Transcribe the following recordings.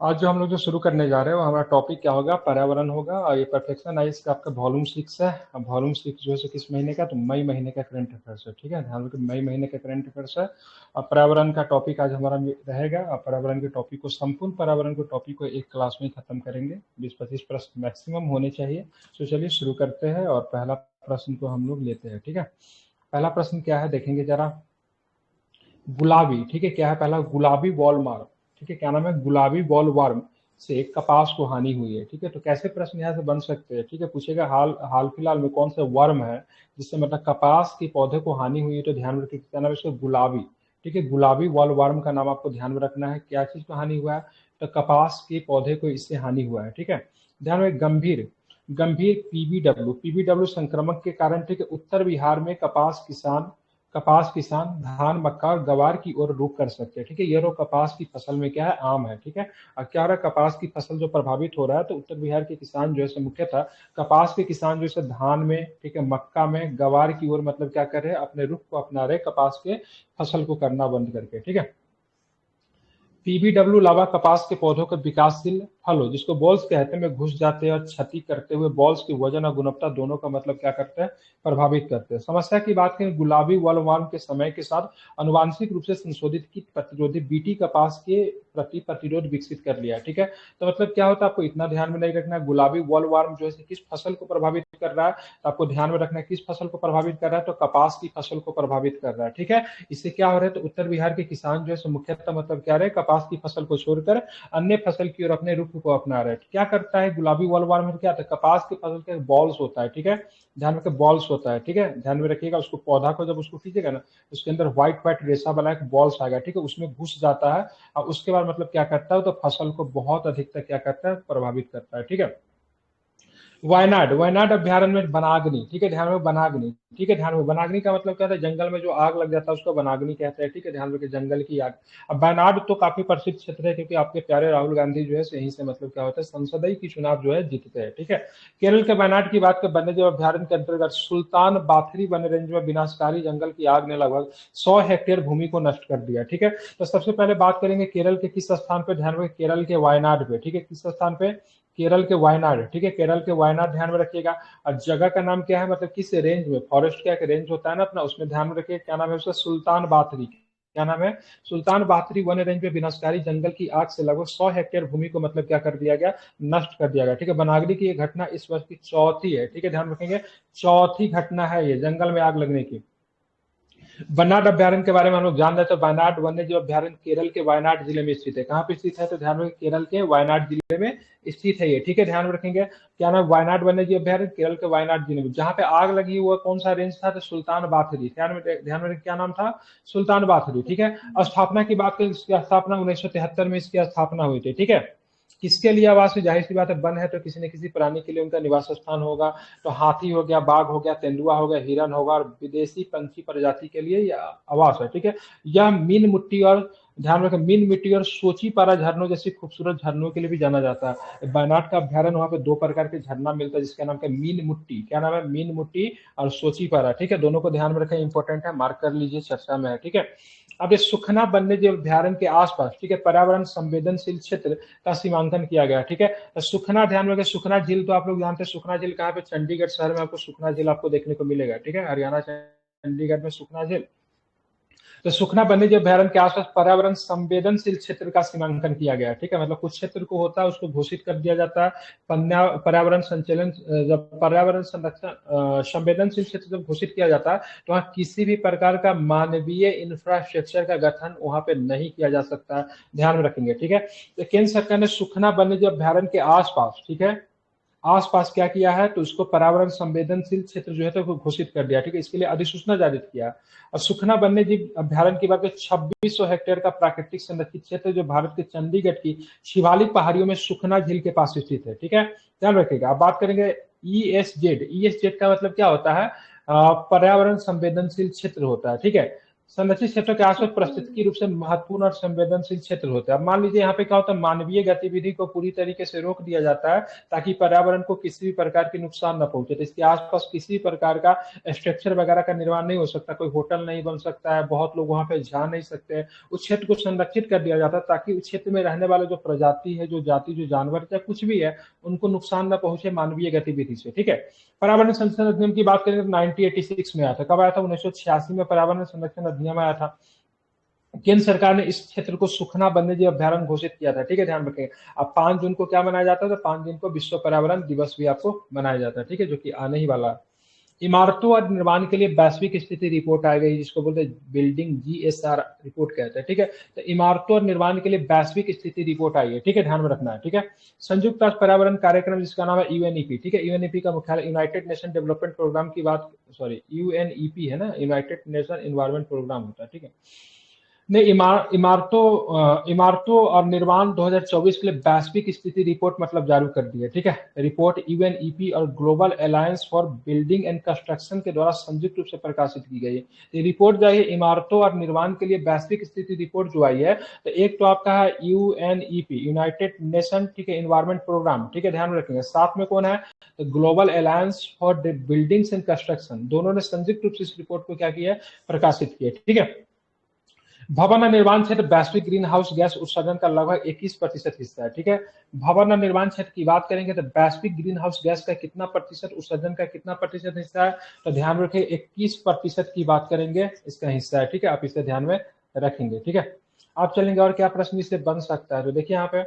आज जो हम लोग जो शुरू करने जा रहे हैं वो हमारा टॉपिक क्या होगा, पर्यावरण होगा। और ये परफेक्शन आइज का आपका वॉल्यूम 6 है। अब वॉल्यूम 6 जो है सो किस महीने का, तो मई महीने का करंट अफेयर्स है। ठीक है, ध्यान रखिए मई महीने का करंट अफेयर्स है। और पर्यावरण का टॉपिक आज हमारा रहेगा। और पर्यावरण के टॉपिक को, संपूर्ण पर्यावरण के टॉपिक को एक क्लास में ही खत्म करेंगे। 20-25 प्रश्न मैक्सिमम होने चाहिए। तो चलिए शुरू करते हैं और पहला प्रश्न को हम लोग लेते हैं। ठीक है, पहला प्रश्न क्या है देखेंगे जरा। गुलाबी, ठीक है, क्या है पहला, गुलाबी बॉल मार्म। ठीक है, क्या नाम है, गुलाबी बॉल वर्म से कपास को हानि हुई है। ठीक है, तो कैसे प्रश्न यहाँ से बन सकते हैं। ठीक है, पूछेगा हाल हाल फिलहाल में कौन सा वर्म है जिससे मतलब कपास के पौधे को हानि हुई है। तो ध्यान में रखिए क्या नाम है इसका, गुलाबी। ठीक है, गुलाबी बॉल वर्म का नाम आपको ध्यान में रखना है। क्या चीज को हानि हुआ है, तो कपास के पौधे को इससे हानि हुआ है। ठीक है, ध्यान में गंभीर, गंभीर पीबीडब्ल्यू, पीबीडब्ल्यू संक्रमण के कारण, ठीक है, उत्तर बिहार में कपास किसान धान मक्का और गवार की ओर रुख कर सकते हैं। ठीक है, ये रो कपास की फसल में क्या है, आम है। ठीक है, और क्या हो रहा है, कपास की फसल जो प्रभावित हो रहा है, तो उत्तर बिहार के किसान जो है मुख्यतः कपास के किसान जो है धान में, ठीक है, मक्का में, गवार की ओर मतलब क्या कर रहे हैं, अपने रुख को अपना रहे, कपास के फसल को करना बंद करके। ठीक है, पीबीडब्ल्यू लावा कपास के पौधों के विकासशील फलों, जिसको बॉल्स कहते हैं, में घुस जाते हैं और क्षति करते हुए बॉल्स की वजन और गुणवत्ता दोनों का मतलब क्या करते हैं, प्रभावित करते हैं। समस्या की बात करें, गुलाबी वॉलवर्म के समय के साथ अनुवांशिक रूप से संशोधित कीट प्रतिरोधी बीटी कपास के प्रति प्रतिरोध विकसित कर लिया। ठीक है, तो मतलब क्या होता है, आपको इतना ध्यान में नहीं रखना है गुलाबी वॉलवर्म जो है किस फसल को प्रभावित कर रहा है। तो आपको ध्यान में रखना है किस फसल को प्रभावित कर रहा है, तो कपास की फसल को प्रभावित कर रहा है। ठीक है, इससे क्या हो रहा है, तो उत्तर बिहार के किसान जो है मुख्यतः मतलब क्या रहे, कपास की फसल को छोड़कर अन्य फसल की ओर अपने रुख को अपना रहे। क्या करता है गुलाबी वॉलवर्म में, क्या आता है, कपास की फसल के बॉल्स होता है। ठीक है, ध्यान में रखिए बॉल्स होता है। ठीक है, ध्यान में रखिएगा, उसको पौधा को जब उसको खींचेगा ना, उसके अंदर व्हाइट व्हाइट रेशा वाला एक बॉल्स आएगा। ठीक है, उसमें घुस जाता है और उसके बाद मतलब क्या करता है, तो फसल को बहुत अधिक तक क्या करता है, प्रभावित करता है। ठीक है, वायनाड, वायनाड अभ्यारण्य में वनाग्नि। ठीक है, ध्यान में वनाग्नि। ठीक है, ध्यान में वनाग्नि का मतलब क्या होता है, जंगल में जो आग लग जाता है उसको वनाग्नि कहते हैं। ठीक है, ध्यान रखिए जंगल की आग। अब वायनाड तो काफी प्रसिद्ध क्षेत्र है, क्योंकि आपके प्यारे राहुल गांधी जो है यहीं से मतलब क्या होता है, संसदीय की चुनाव जो है जीतते हैं। ठीक है, केरल के वायनाड की बात कर, वन्य जीव अभ्यारण्य के अंतर्गत सुल्तान बाथरी वन रेंज में विनाशकारी जंगल की आग ने लगभग 100 हेक्टेयर भूमि को नष्ट कर दिया। ठीक है, तो सबसे पहले बात करेंगे केरल के किस स्थान पे, ध्यान रखिए केरल के वायनाड पे। ठीक है, किस स्थान पे, केरल के वायनाड। ठीक है, केरल के वायनाड ध्यान में रखिएगा। और जगह का नाम क्या है, मतलब किस रेंज में, फॉरेस्ट का एक रेंज होता है ना अपना, उसमें ध्यान में रखिए क्या नाम है उसका, सुल्तान बाथरी। क्या नाम है, सुल्तान बाथरी वन रेंज में विनाशकारी जंगल की आग से लगभग 100 हेक्टेयर भूमि को मतलब क्या कर दिया गया, नष्ट कर दिया गया। ठीक है, वनाग्नि की ये घटना इस वर्ष की चौथी है। ठीक है, ध्यान रखेंगे चौथी घटना है ये जंगल में आग लगने की। वयनाड अभ्यारण्य के बारे में हम लोग जान रहे थे, वयनाड वन्य जीव अभ्यारण्य केरल के वायनाड जिले में स्थित है। कहाँ पे स्थित है, तो ध्यान में केरल के वायनाड जिले में स्थित है ये। ठीक है, ध्यान में रखेंगे क्या नाम, वायनाड वन्य जीव अभ्यारण्य केरल के वायनाड जिले में। जहाँ पे आग लगी हुआ कौन सा रेंज था, तो सुल्तान बाथरी। ध्यान में क्या नाम था, सुल्तान बाथरी। ठीक है, स्थापना की बात करें, इसकी स्थापना 1973 में इसकी स्थापना हुई थी। ठीक है, किसके लिए आवास हुई, जाहिर सी बात है वन है तो किसी न किसी प्राणी के लिए उनका निवास स्थान होगा। तो हाथी हो गया, बाघ हो गया, तेंदुआ हो गया, हिरन होगा, और विदेशी पंछी प्रजाति के लिए यह आवास है। ठीक है, यह मीन मिट्टी और, ध्यान रखें, मीन मिट्टी और सोचीपारा झरनों जैसी खूबसूरत झरनों के लिए भी जाना जाता है। वायनाड का अभ्यारण्य, वहां पे दो प्रकार के झरना मिलता है जिसका नाम है मीन मुट्टी। क्या नाम है, मीन मुट्टी और सोचीपारा। ठीक है, दोनों को ध्यान में रखें, इंपॉर्टेंट है, मार्क कर लीजिए, चर्चा में है। ठीक है, अब ये सुखना वन्य जीव अभ्यारण्य के आसपास, ठीक है, पर्यावरण संवेदनशील क्षेत्र का सीमांकन किया गया। ठीक है, तो सुखना, ध्यान रखें, सुखना झील तो आप लोग जानते हैं, सुखना झील कहाँ पे, चंडीगढ़ शहर में आपको सुखना झील आपको देखने को मिलेगा। ठीक है, हरियाणा चंडीगढ़ में सुखना झील। तो सुखना वन्यजीव अभ्यारण्य के आसपास पर्यावरण संवेदनशील क्षेत्र का सीमांकन किया गया है। ठीक है, मतलब कुछ क्षेत्र को होता है उसको घोषित कर दिया जाता है। पर्यावरण संचलन, जब पर्यावरण संरक्षण संवेदनशील क्षेत्र जब घोषित किया जाता है, तो वहाँ किसी भी प्रकार का मानवीय इंफ्रास्ट्रक्चर का गठन वहां पे नहीं किया जा सकता है। ध्यान में रखेंगे। ठीक है, तो केंद्र सरकार ने सुखना वन्यजीव अभ्यारण्य के आसपास, ठीक है, आसपास क्या किया है, तो इसको पर्यावरण संवेदनशील क्षेत्र जो है तो घोषित कर दिया। ठीक है, इसके लिए अधिसूचना जारी किया। और सुखना वन्य जीव अभ्यारण्य की बात करें, 2600 हेक्टेयर का प्राकृतिक संरक्षित क्षेत्र जो भारत के चंडीगढ़ की शिवालिक पहाड़ियों में सुखना झील के पास स्थित है। ठीक है, ध्यान रखिएगा। अब बात करेंगे ईएसजेड। ईएसजेड का मतलब क्या होता है, पर्यावरण संवेदनशील क्षेत्र होता है। ठीक है, संरक्षित क्षेत्रों के आसपास पारिस्थितिकी रूप से महत्वपूर्ण और संवेदनशील क्षेत्र होते हैं। अब मान लीजिए यहाँ पे क्या होता है, मानवीय गतिविधि को पूरी तरीके से रोक दिया जाता है ताकि पर्यावरण को किसी भी प्रकार के नुकसान न पहुंचे। तो इसके आसपास किसी भी प्रकार का स्ट्रक्चर वगैरह का निर्माण नहीं हो सकता, कोई होटल नहीं बन सकता है, बहुत लोग वहां पे जा नहीं सकते। उस क्षेत्र को संरक्षित कर दिया जाता है ताकि उस क्षेत्र में रहने वाले जो प्रजाति है, जो जाति, जो जानवर या कुछ भी है, उनको नुकसान न पहुंचे मानवीय गतिविधि से। ठीक है। पर्यावरण संरक्षण अधिनियम की बात करें तो 1986 में आया था। कब आया था? 1986 में पर्यावरण संरक्षण अधिनियम आया था। केंद्र सरकार ने इस क्षेत्र को सुखना वन्यजीव अभ्यारण्य घोषित किया था। ठीक है, ध्यान रखेंगे। अब 5 जून को क्या मनाया जाता है? तो 5 जून को विश्व पर्यावरण दिवस भी आपको मनाया जाता है। ठीक है, जो कि आने ही वाला है। इमारतों और निर्माण के लिए वैश्विक स्थिति रिपोर्ट आ गई, जिसको बोलते हैं बिल्डिंग जीएसआर रिपोर्ट कहते हैं। ठीक है, तो इमारतों और निर्माण के लिए वैश्विक स्थिति रिपोर्ट आई है। ठीक है, ध्यान में रखना है। ठीक है, संयुक्त राष्ट्र पर्यावरण कार्यक्रम जिसका नाम है यूएनईपी। ठीक है, यूएनईपी का मुख्यालय यूनाइटेड नेशन डेवलपमेंट प्रोग्राम की बात, सॉरी यूएनईपी है ना, यूनाइटेड नेशन एनवायरमेंट प्रोग्राम होता है। ठीक है, ने इमारतों और निर्माण 2024 के लिए वैश्विक स्थिति रिपोर्ट मतलब जारी कर दी है। ठीक है, रिपोर्ट यूएनईपी और global alliance for building and construction के द्वारा संयुक्त रूप से प्रकाशित की गई है। ये रिपोर्ट जो है इमारतों और निर्माण के लिए वैश्विक स्थिति रिपोर्ट जो आई है, तो एक तो आपका है यूएनईपी, यूनाइटेड नेशन, ठीक है, एनवायरमेंट प्रोग्राम। ठीक है, ध्यान में रखेंगे। साथ में कौन है? तो global alliance for buildings and construction, दोनों ने संयुक्त रूप से इस रिपोर्ट को क्या किया है? प्रकाशित किया। ठीक है, भवन और निर्माण क्षेत्र वैश्विक ग्रीन हाउस गैस उत्सर्जन का लगभग 21% हिस्सा है। ठीक है, भवन और निर्माण क्षेत्र की बात करेंगे तो वैश्विक ग्रीन हाउस गैस का कितना प्रतिशत, उत्सर्जन का कितना प्रतिशत हिस्सा है? तो ध्यान रखिए 21% की बात करेंगे इसका हिस्सा है। ठीक है, आप इसे ध्यान में रखेंगे। ठीक है, आप चलेंगे और क्या प्रश्न इससे बन सकता है? तो देखिए यहाँ पे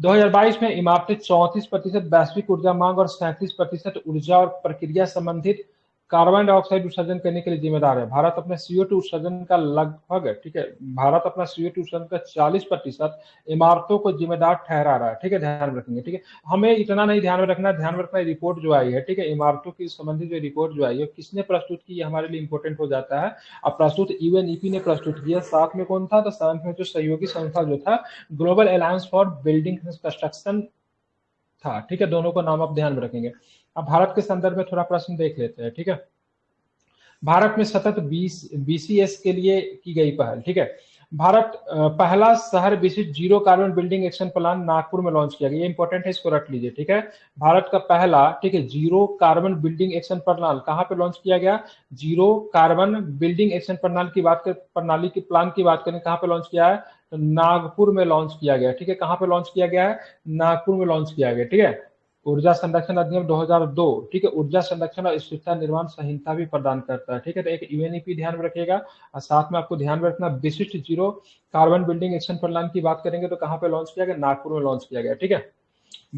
2022 में इमारतें 34% वैश्विक ऊर्जा मांग और 37% ऊर्जा और प्रक्रिया संबंधित कार्बन डाइऑक्साइड उत्सर्जन करने के लिए जिम्मेदार है। भारत अपने CO2 उत्सर्जन का लगभग, ठीक है, भारत अपना CO2 उत्सर्जन का 40% इमारतों को जिम्मेदार ठहरा रहा है। ठीक है, ध्यान रखेंगे। ठीक है, हमें इतना नहीं ध्यान में रखना, ध्यान में रखना रिपोर्ट जो आई है, ठीक है, इमारतों की संबंधित जो रिपोर्ट जो आई है किसने प्रस्तुत की, हमारे लिए इंपॉर्टेंट हो जाता है। अब प्रस्तुत यूएनईपी ने प्रस्तुत किया, साथ में कौन था? तो साथ में जो सहयोगी संस्था जो था global alliance for building construction था। ठीक है, दोनों को नाम आप ध्यान में रखेंगे। अब भारत के संदर्भ में थोड़ा प्रश्न देख लेते हैं। ठीक है, भारत में सतत बीसीएस के लिए की गई पहल। ठीक है, भारत पहला शहर विशिष्ट zero carbon building action plan Nagpur में लॉन्च किया गया। ये इंपॉर्टेंट है, इसको रख लीजिए। ठीक है, भारत का पहला, ठीक है, zero carbon building action plan कहां पे लॉन्च किया गया? जीरो कार्बन बिल्डिंग एक्शन प्रणाली की बात कर, प्रणाली की प्लान की बात करें, कहां पे लॉन्च किया है? तो नागपुर में लॉन्च किया गया। ठीक है, कहां पे लॉन्च किया गया है? नागपुर में लॉन्च किया गया। ठीक है, ऊर्जा संरक्षण अधिनियम 2002, ठीक है, ऊर्जा संरक्षण और स्थिरता निर्माण संहिता भी प्रदान करता है। ठीक है, तो एक यूएनईपी ध्यान में रखिएगा और साथ में आपको ध्यान में रखना विशिष्ट zero carbon building action plan की बात करेंगे तो कहां पे लॉन्च किया गया? नागपुर में लॉन्च किया गया। ठीक है,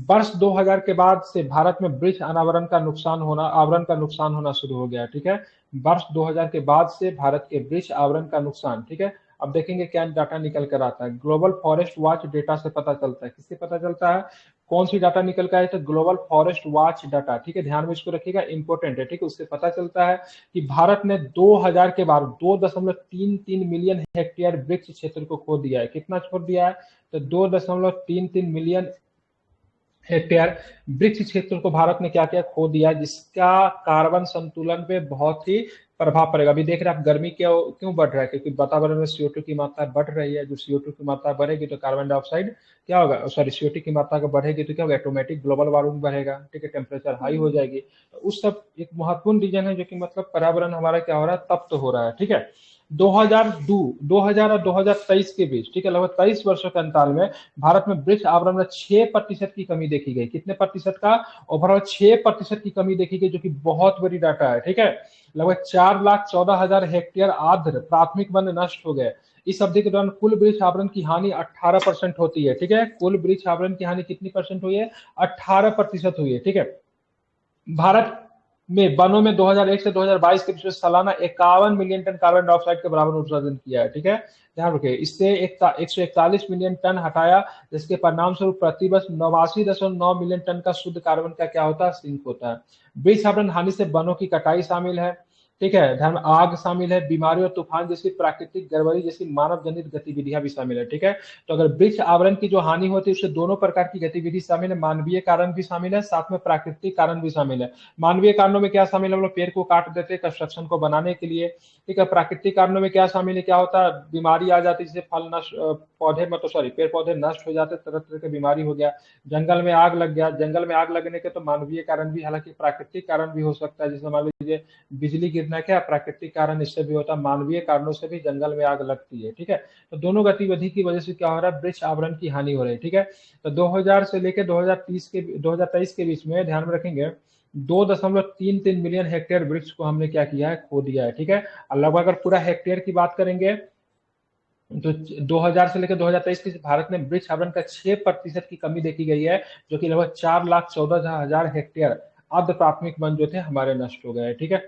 वर्ष 2000 के बाद से भारत में वृक्ष अनावरण का नुकसान होना, आवरण का नुकसान होना शुरू हो गया। ठीक है, वर्ष 2000 के बाद से भारत के वृक्ष आवरण का नुकसान। ठीक है, अब देखेंगे क्या डाटा निकल कर आता है। ग्लोबल फॉरेस्ट वॉच डेटा से पता चलता है। किससे पता चलता है? कौन सी डाटा निकल कर आए? तो ग्लोबल फॉरेस्ट वॉच डाटा। ठीक है, ध्यान में इसको रखिएगा, इंपॉर्टेंट है। ठीक है, उससे पता चलता है कि भारत ने 2000 के बाद 2.33 मिलियन हेक्टेयर वृक्ष क्षेत्र को खो दिया है। कितना छोड़ दिया है? तो 2.33 मिलियन हेक्टेयर वृक्ष क्षेत्र को भारत ने क्या किया? खो दिया, जिसका कार्बन संतुलन पे बहुत ही प्रभाव पड़ेगा। अभी देख रहे हैं आप, गर्मी क्यों बढ़ रहा है? क्योंकि वातावरण में CO2 की मात्रा बढ़ रही है। जो CO2 की मात्रा बढ़ेगी तो कार्बन डाइऑक्साइड क्या होगा, सॉरी, CO2 की मात्रा बढ़ेगी तो क्या होगा? ऑटोमेटिक ग्लोबल वार्मिंग बढ़ेगा। ठीक है, टेम्परेचर हाई हो जाएगी। तो उस सब एक महत्वपूर्ण रीजन है जो कि मतलब पर्यावरण हमारा क्या हो रहा है? तप्त हो रहा है। ठीक है, 2000 और 2023 के बीच, ठीक है, लगभग 23 वर्षों के अंतराल में भारत में वृक्ष आवरण में 6% की कमी देखी गई। कितने प्रतिशत का? ओवरऑल 6% की कमी देखी गई, जो कि बहुत बड़ी डाटा है। ठीक है, लगभग 4,14,000 हेक्टेयर आर्द्र प्राथमिक वन नष्ट हो गए। इस अवधि के दौरान कुल वृक्ष आवरण की हानि 18% होती है। ठीक है, कुल वृक्ष आवरण की हानि कितनी परसेंट हुई है? 18% हुई है। ठीक है, भारत में वनों में 2001 से 2022 के बीच में सालाना 51 मिलियन टन कार्बन डाइऑक्साइड के बराबर उत्सर्जन किया है। ठीक है, ध्यान रखिए, इससे 141 मिलियन टन हटाया, जिसके परिणाम स्वरूप प्रतिवर्ष 89.9 मिलियन टन का शुद्ध कार्बन का क्या होता है? सिंक होता है। वृक्ष आवरण हानि से वनों की कटाई शामिल है, ठीक है। ध्यान में आग शामिल है, बीमारी और तूफान जैसी प्राकृतिक गड़बड़ी जैसी मानव जनित गतिविधियां भी शामिल है। ठीक है। तो अगर वृक्ष आवरण की जो हानि होती है उससे दोनों प्रकार की गतिविधि शामिल है, मानवीय कारण भी शामिल है, साथ में प्राकृतिक कारण भी शामिल है। मानवीय कारणों में क्या शामिल है, हम लोग पेड़ को काट देते हैं कंस्ट्रक्शन को बनाने के लिए। ठीक है। प्राकृतिक कारणों में क्या शामिल है, क्या होता है, बीमारी आ जाती है, जैसे फल नष्ट, पौधे मतलब सॉरी पेड़ पौधे नष्ट हो जाते, तरह तरह की बीमारी हो गया। जंगल में आग लग गया, जंगल में आग लगने के तो मानवीय कारण भी, हालांकि प्राकृतिक कारण भी हो सकता है, जैसे मान लीजिए बिजली गिरना, क्या प्राकृतिक कारण इससे भी होता है, मानवीय कारणों से भी जंगल में आग लगती है। ठीक है। तो दोनों गतिविधि की वजह से क्या हो रहा है, वृक्ष आवरण की हानि हो रही है। ठीक है। तो 2000 से लेकर 2023 के बीच में ध्यान में रखेंगे 2.33 मिलियन हेक्टेयर वृक्ष को हमने क्या किया है, खो दिया है। ठीक है। और लगभग अगर पूरा हेक्टेयर की बात करेंगे तो 2000 से लेकर 2023 के भारत में वृक्ष आवरण का 6% की कमी देखी गई है, जो कि लगभग 4,14,000 हेक्टेयर अर्ध प्राथमिक वन जो थे हमारे नष्ट हो गए। ठीक है।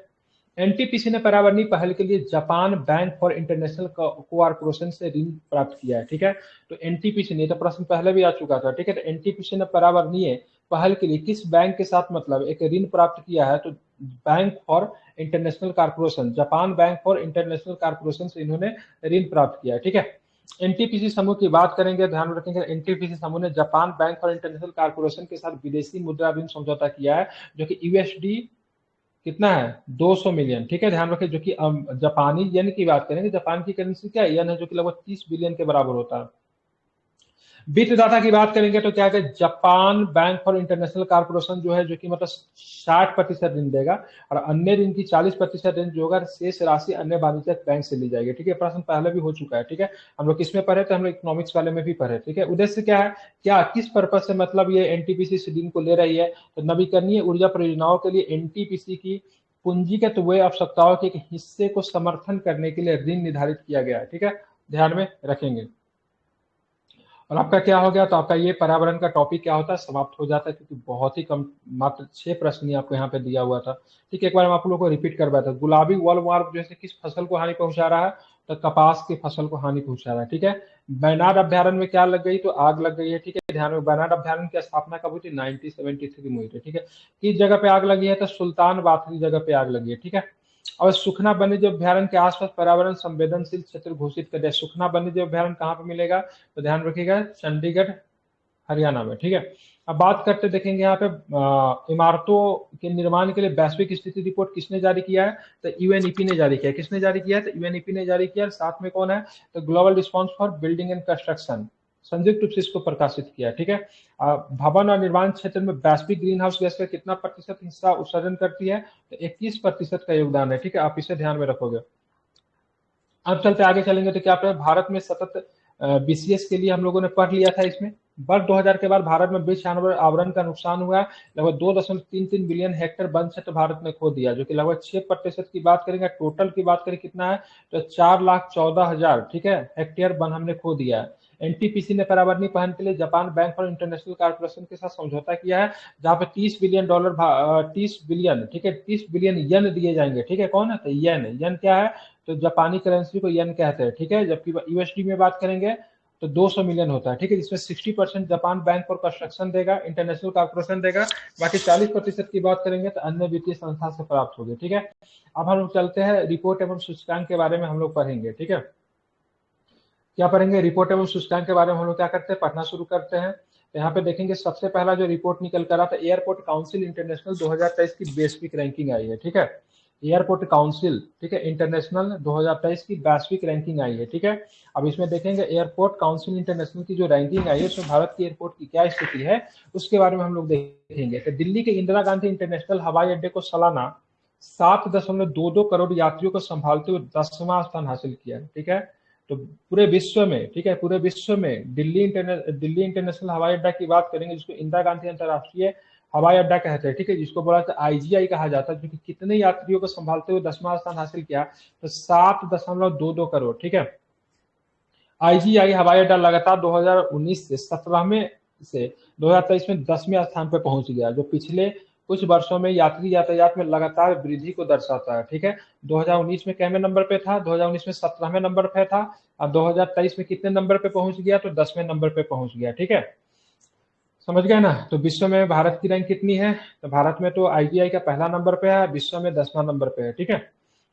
एनटीपीसी ने पर्यावरणीय पहल के लिए Japan bank for international cooperation से ऋण प्राप्त किया है। ठीक है। तो एनटीपीसी ने, तो प्रश्न पहले भी आ चुका था। ठीक है। तो एनटीपीसी ने पर्यावरणीय पहल के लिए किस बैंक के साथ मतलब एक ऋण प्राप्त किया है, तो bank for international corporation, Japan bank for international corporation से इन्होंने ऋण प्राप्त किया है। ठीक है। एनटीपीसी समूह की बात करेंगे, ध्यान रखेंगे, एनटीपीसी समूह ने Japan bank for international corporation के साथ विदेशी मुद्रा ऋण समझौता किया है, जो कि यूएसडी कितना है, 200 मिलियन। ठीक है। ध्यान रखें, जो कि जापानी येन की बात करेंगे, जापान की करेंसी क्या है, येन है, जो कि लगभग 30 बिलियन के बराबर होता है। वित्तदाता की बात करेंगे तो क्या है, Japan bank for international corporation जो है, जो कि मतलब 60% ऋण देगा, और अन्य ऋण की 40% ऋण जो होगा, शेष राशि अन्य वाणिज्यिक बैंक से ली जाएगी। ठीक है। प्रश्न पहले भी हो चुका है। ठीक है। हम लोग किसमें पढ़े थे, हम लोग इकोनॉमिक्स वाले में भी पढ़े। ठीक है। उद्देश्य क्या है, क्या किस पर्पज से मतलब ये एनटीपीसी से ऋण को ले रही है, तो नवीकरणीय ऊर्जा परियोजनाओं के लिए एनटीपीसी की पूंजीगत व्यय आवश्यकताओं के एक हिस्से को समर्थन करने के लिए ऋण निर्धारित किया गया है। ठीक है। ध्यान में रखेंगे। और आपका क्या हो गया, तो आपका ये पर्यावरण का टॉपिक क्या होता है, समाप्त हो जाता है, क्योंकि बहुत ही कम, मात्र 6 प्रश्न ही आपको यहाँ पे दिया हुआ था। ठीक है। एक बार हम आप लोगों को रिपीट करवाया था, गुलाबी वॉलमार्क जो है किस फसल को हानि पहुंचा रहा है, तो कपास की फसल को हानि पहुंचा रहा है। ठीक है। बैनाड अभ्यारण में क्या लग गई, तो आग लग गई है। ठीक है। ध्यान में, बैनाड अभ्यारण की स्थापना कब हुई थी, 1973 में हुई थी। ठीक है। किस जगह पे आग लगी है, तो सुल्तान बाथरी जगह पे आग लगी है। ठीक है। और सुखना वन्यजीव अभ्यारण के आसपास पर्यावरण संवेदनशील क्षेत्र घोषित कर दिया। सुखना वन्यजीव अभ्यारण कहाँ पे मिलेगा, तो ध्यान रखिएगा, चंडीगढ़ हरियाणा में। ठीक है। अब बात करते देखेंगे यहाँ पे इमारतों के निर्माण के लिए वैश्विक स्थिति रिपोर्ट किसने जारी किया है, तो यूएनईपी ने जारी किया है। किसने जारी किया है, तो यूएनईपी ने जारी किया है। साथ में कौन है, तो global response for building and construction, संयुक्त रूप से इसको प्रकाशित किया है। ठीक है। भवन और निर्माण क्षेत्र में वैश्विक ग्रीन हाउस गैस का कितना प्रतिशत हिस्सा उत्सर्जन करती है, तो 21% का योगदान है। ठीक है। आप इसे ध्यान में रखोगे। अब चलते आगे चलेंगे, तो क्या आपने भारत में सतत बीसीएस के लिए हम लोगों ने पढ़ लिया था, इसमें वर्ष 2000 के बाद भारत में वृक्ष आवरण का नुकसान हुआ, लगभग 2.33 बिलियन हेक्टेयर वन क्षेत्र भारत में खो दिया, जो कि लगभग 6% की बात करेंगे। टोटल की बात करें कितना है, तो 4,14,000 ठीक है हेक्टेयर वन हमने खो दिया है। एनटीपीसी ने पर्यावरणीय पहल के लिए Japan bank for international corporation के साथ समझौता किया है, जहां पे $30 बिलियन 30 बिलियन, ठीक है, 30 बिलियन येन दिए जाएंगे। ठीक है। कौन है, तो येन, येन क्या है, तो जापानी करेंसी को येन कहते हैं। ठीक है। जबकि यूएसडी में बात करेंगे तो 200 मिलियन होता है। ठीक है। जिसमें 60% जापान बैंक फॉर कंस्ट्रक्शन देगा, इंटरनेशनल कॉर्पोरेशन देगा, बाकी 40% की बात करेंगे तो अन्य वित्तीय संस्था से प्राप्त होगी। ठीक है। अब हम लोग चलते हैं रिपोर्ट एवं सूचकांक के बारे में हम लोग पढ़ेंगे। ठीक है। क्या पढ़ेंगे, रिपोर्ट एवं सूचकांक के बारे में हम लोग क्या करते हैं, पढ़ना शुरू करते हैं। तो यहाँ पे देखेंगे सबसे पहला जो रिपोर्ट निकल कर आता है, एयरपोर्ट काउंसिल इंटरनेशनल 2023 की वैश्विक रैंकिंग आई है। ठीक है। एयरपोर्ट काउंसिल, ठीक है, इंटरनेशनल 2023 की वैश्विक रैंकिंग आई है। ठीक है। अब इसमें देखेंगे एयरपोर्ट काउंसिल इंटरनेशनल की जो रैंकिंग आई है, उसमें भारत की एयरपोर्ट की क्या स्थिति है, उसके बारे में हम लोग देखेंगे। तो दिल्ली के इंदिरा गांधी इंटरनेशनल हवाई अड्डे को सालाना 7.22 करोड़ यात्रियों को संभालते हुए 10वां स्थान हासिल किया है। ठीक है। तो पूरे विश्व में, ठीक है, पूरे विश्व में दिल्ली इंटरनेशनल हवाई अड्डा की बात करेंगे, जिसको इंदिरा गांधी अंतर्राष्ट्रीय हवाई अड्डा कहते हैं। ठीक है। जिसको बोला जाता है आईजीआई कहा जाता है, जो कि कितने यात्रियों को संभालते हुए 10वां स्थान हासिल किया, तो 7.22 करोड़। ठीक है। आईजीआई हवाई अड्डा लगातार 2019 से 17वें से 2023 में 10वें स्थान पर पहुंच गया, जो पिछले कुछ वर्षों में यात्री यातायात में लगातार वृद्धि को दर्शाता है। ठीक है। 2019 में कैमे नंबर पे था, 2019 में 17वें नंबर पे था, और 2023 में कितने नंबर पे पहुंच गया, तो 10वें नंबर पे पहुंच गया। ठीक है। समझ गए ना। तो विश्व में भारत की रैंक कितनी है, तो भारत में तो आईजीआई का पहला नंबर पे है, विश्व में 10वां नंबर पे है। ठीक है।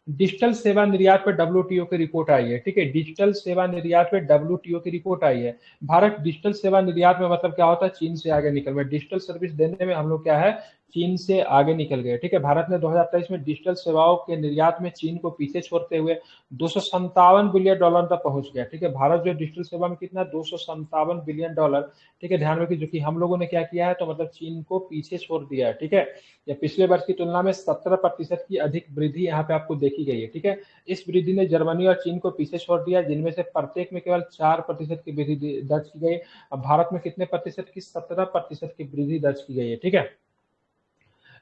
डिजिटल सेवा निर्यात पे डब्ल्यूटीओ की रिपोर्ट आई है, ठीक है, डिजिटल सेवा निर्यात पे डब्ल्यूटीओ की रिपोर्ट आई है। भारत डिजिटल सेवा निर्यात में मतलब क्या होता है, चीन से आगे निकल गए, डिजिटल सर्विस देने में हम लोग क्या है, चीन से आगे निकल गए, ठीक है। भारत ने 2023 में डिजिटल सेवाओं के निर्यात में चीन को पीछे छोड़ते हुए 257 बिलियन डॉलर तक पहुंच गया, ठीक है। भारत जो डिजिटल सेवा में कितना, 257 बिलियन डॉलर, ठीक है। ध्यान रखिए, जो कि हम लोगों ने क्या किया है, तो मतलब चीन को पीछे छोड़ दिया है, ठीक है। या पिछले वर्ष की तुलना में 17% की अधिक वृद्धि यहाँ पे आपको देखी गई है, ठीक है। इस वृद्धि ने जर्मनी और चीन को पीछे छोड़ दिया, जिनमें से प्रत्येक में केवल 4% की वृद्धि दर्ज की गई। अब भारत में कितने प्रतिशत की, 17% की वृद्धि दर्ज की गई है, ठीक है।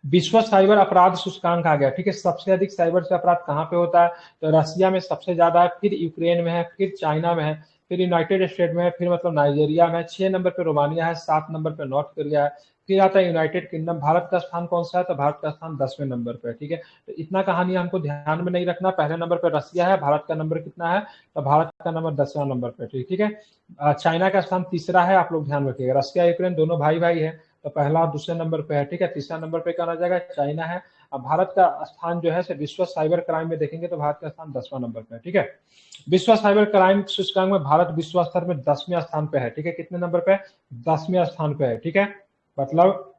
विश्व साइबर अपराध सूचकांक आ गया, ठीक है। सबसे अधिक साइबर से अपराध कहाँ पे होता है, तो रसिया में सबसे ज्यादा है, फिर यूक्रेन में है, फिर चाइना में है, फिर यूनाइटेड स्टेट में है, फिर मतलब नाइजीरिया में है, 6 नंबर पे रोमानिया है, 7 नंबर पे नॉर्थ कोरिया है, फिर आता है यूनाइटेड किंगडम। भारत का स्थान कौन सा है, तो भारत का स्थान 10वें नंबर पे है, ठीक है। तो इतना कहानी हमको ध्यान में नहीं रखना, पहले नंबर पे रसिया है, भारत का नंबर कितना है, तो भारत का नंबर 10वां नंबर पे, ठीक है। चाइना का स्थान तीसरा है, आप लोग ध्यान रखिएगा, रसिया यूक्रेन दोनों भाई भाई है, तो पहला और दूसरे नंबर पे है, ठीक है। तीसरा नंबर पे कहा जाएगा चाइना है। अब भारत का स्थान जो है विश्व साइबर क्राइम में देखेंगे तो भारत का स्थान 10वां नंबर पे है, ठीक है। विश्व साइबर क्राइम सूचकांक में भारत विश्व स्तर में 10वें स्थान पे है, ठीक है। कितने नंबर पे, 10वें स्थान पे है, ठीक है। मतलब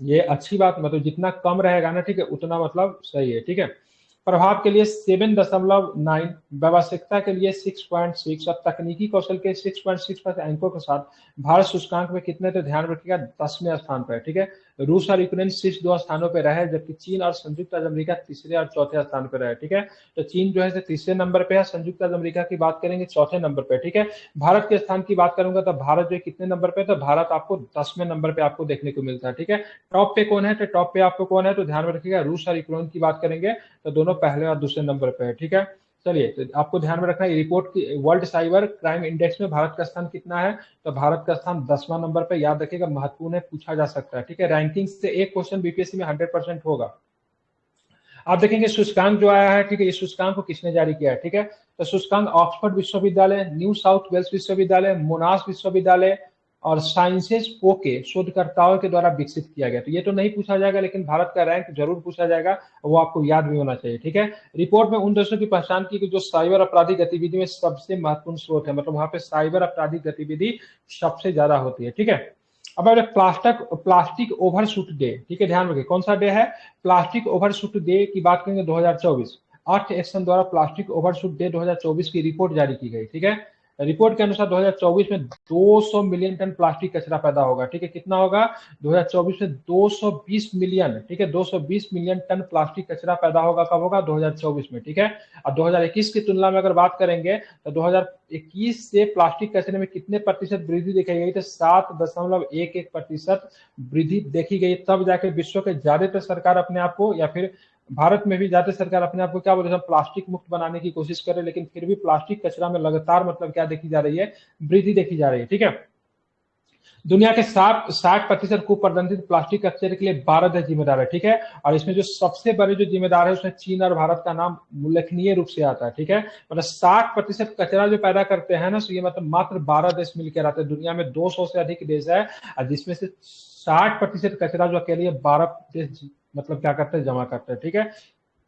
ये अच्छी बात, मतलब जितना कम रहेगा ना, ठीक है, उतना मतलब सही है, ठीक है। प्रभाव के लिए 7.9, व्यावसायिकता के लिए 6.6 और तकनीकी कौशल के 6.6 पर अंकों के साथ भारत सूचकांक में कितने, तो ध्यान रखिएगा 10वें स्थान पर है, ठीक है। रूस और यूक्रेन शीर्ष 2 स्थानों पर रहे, जबकि चीन और संयुक्त अरब अमेरिका तीसरे और चौथे स्थान पर रहे, ठीक है। तो चीन जो है तीसरे नंबर पे है, संयुक्त अरब अमेरिका की बात करेंगे चौथे नंबर पे, ठीक है। भारत के स्थान की बात करूंगा तो भारत जो कितने नंबर पे, तो भारत आपको 10वें नंबर पे आपको देखने को मिलता है, ठीक है। टॉप पे कौन है, तो टॉप पे आपको कौन है, तो ध्यान में रखिएगा रूस और यूक्रेन की बात करेंगे तो दोनों पहले और दूसरे नंबर पे है, ठीक है। चलिए, तो आपको ध्यान में रखना है रिपोर्ट की, वर्ल्ड साइबर क्राइम इंडेक्स में भारत का स्थान कितना है, तो भारत का स्थान 10वां नंबर पे, याद रखिएगा, महत्वपूर्ण है, पूछा जा सकता है, ठीक है। रैंकिंग से एक क्वेश्चन बीपीएससी में 100% होगा। आप देखेंगे सूचकांक जो आया है, ठीक है, इस सूचकांक को किसने जारी किया है, ठीक है। तो सूचकांक ऑक्सफोर्ड विश्वविद्यालय, न्यू साउथ वेल्स विश्वविद्यालय, मोनाश विश्वविद्यालय और साइंसेस पो के शोधकर्ताओं के द्वारा विकसित किया गया। तो ये तो नहीं पूछा जाएगा, लेकिन भारत का रैंक जरूर पूछा जाएगा, वो आपको याद भी होना चाहिए, ठीक है। रिपोर्ट में उन देशों की पहचान की जो साइबर अपराधी गतिविधि में सबसे महत्वपूर्ण स्रोत है, मतलब वहां पे साइबर अपराधी गतिविधि सबसे ज्यादा होती है, ठीक है। अब अगर प्लास्टिक ओवर शूट डे, ठीक है, ध्यान रखिए कौन सा डे है, प्लास्टिक ओवर शूट डे की बात करेंगे 2024, अर्थ एक्शन द्वारा प्लास्टिक ओवर शूट डे 2024 की रिपोर्ट जारी की गई, ठीक है। रिपोर्ट के अनुसार 2024 में 200 मिलियन टन प्लास्टिक कचरा पैदा होगा, ठीक है। कितना होगा, 2024 में 220 मिलियन, ठीक है, 220 मिलियन टन प्लास्टिक कचरा पैदा होगा, कब होगा, 2024 में, ठीक है। और 2021 की तुलना में अगर बात करेंगे तो 2021 से प्लास्टिक कचरे में कितने प्रतिशत वृद्धि देखी गई, तो 7.11% वृद्धि देखी गई। तब जाके विश्व के ज्यादातर सरकार अपने आप को, या फिर भारत में भी ज्यादा सरकार अपने आप को क्या बोले, प्लास्टिक मुक्त बनाने की कोशिश करे, लेकिन फिर भी प्लास्टिक कचरा में लगातार मतलब क्या देखी जा रही है, वृद्धि देखी जा रही है, ठीक है। दुनिया के 60% कुप्रबंधित प्लास्टिक कचरे के लिए भारत है जिम्मेदार है, ठीक है। और इसमें जो सबसे बड़े जो जिम्मेदार है उसमें चीन और भारत का नाम उल्लेखनीय रूप से आता है, ठीक है। मतलब 60% कचरा जो पैदा करते हैं ना, तो ये मतलब मात्र 12 देश मिलकर आते हैं। दुनिया में 200 से अधिक देश है, जिसमें से 60% कचरा जो अकेले 12 देश मतलब क्या करते हैं, जमा करते हैं, ठीक है।